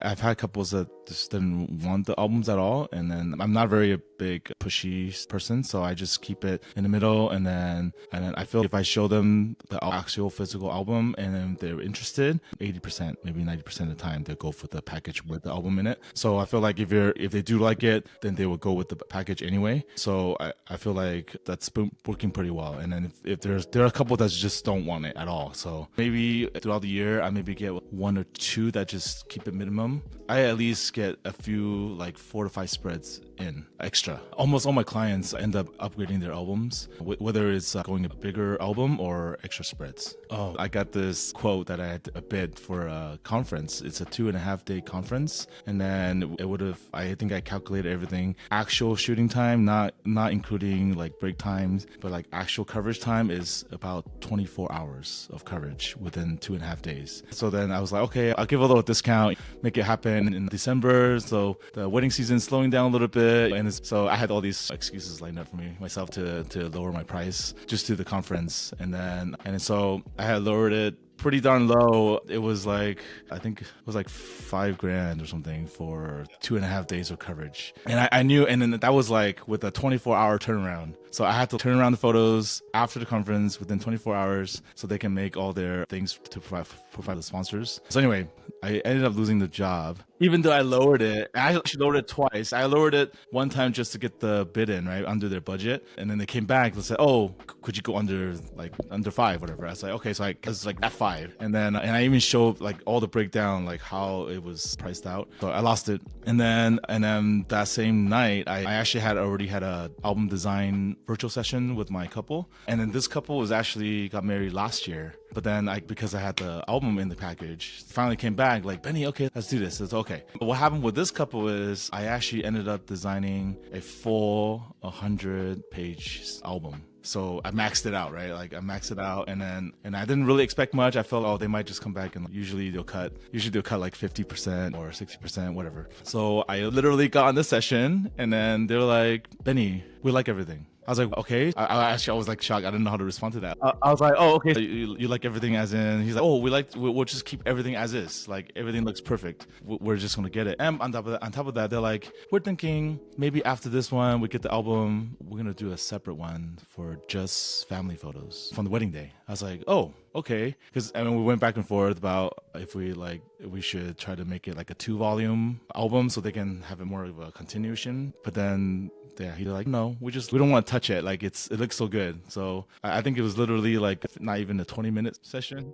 I've had couples that just didn't want the albums at all, and then I'm not very a big pushy person, so I just keep it in the middle, and then I feel if I show them the actual physical album and then they're interested, 80%, maybe 90% of the time they'll go for the package with the album in it. So I feel like if they do like it, then they will go with the package anyway. So I feel like that's been working pretty well. And then if there are a couple that just don't want it at all. So maybe throughout the year I maybe get one or two that just keep it minimum. I at least get a few like 4 to 5 spreads in extra. Almost all my clients end up upgrading their albums, whether it's going a bigger album or extra spreads. Oh, I got this quote that I had a bid for a conference. It's a 2.5 day conference, and then it would have. I think I calculated everything. Actual shooting time, not including like break times, but like actual coverage time is about 24 hours of coverage within 2.5 days. So then I was like, okay, I'll give a little discount, make it happen in December. So the wedding season's slowing down a little bit, and so I had all these excuses lined up for myself to lower my price just to the conference, and so I had lowered it pretty darn low. It was like, I think it was like $5,000 or something for 2.5 days of coverage. And I knew, and then that was like with a 24-hour turnaround. So I had to turn around the photos after the conference within 24 hours so they can make all their things to provide the sponsors. So anyway, I ended up losing the job. Even though I lowered it, I actually lowered it twice. I lowered it one time just to get the bid in, right, under their budget. And then they came back and said, oh, could you go under 5, whatever. I was like, okay, so I was like at 5. And then, and I even showed like all the breakdown, like how it was priced out. So I lost it. And then that same night, I actually already had a album design virtual session with my couple. And then this couple was actually got married last year. But then because I had the album in the package, finally came back like, Benny, okay, let's do this. It's okay. But what happened with this couple is I actually ended up designing a full 100-page album. So I maxed it out, right? Like I maxed it out, and I didn't really expect much. I felt, oh, they might just come back and usually they'll cut like 50% or 60%, whatever. So I literally got on the session, and then they're like, Benny, we like everything. I was like, okay. I was like shocked. I didn't know how to respond to that. I was like, oh, okay. So you like everything as in? He's like, oh, we'll just keep everything as is. Like everything looks perfect. We're just gonna get it. And on top of that, they're like, we're thinking maybe after this one, we get the album, we're gonna do a separate one for just family photos from the wedding day. I was like, oh, okay. Because I mean, we went back and forth about if we should try to make it like a 2-volume album so they can have it more of a continuation. But then yeah, he's like, no, we don't want to touch it. Like it looks so good. So I think it was literally like not even a 20-minute session.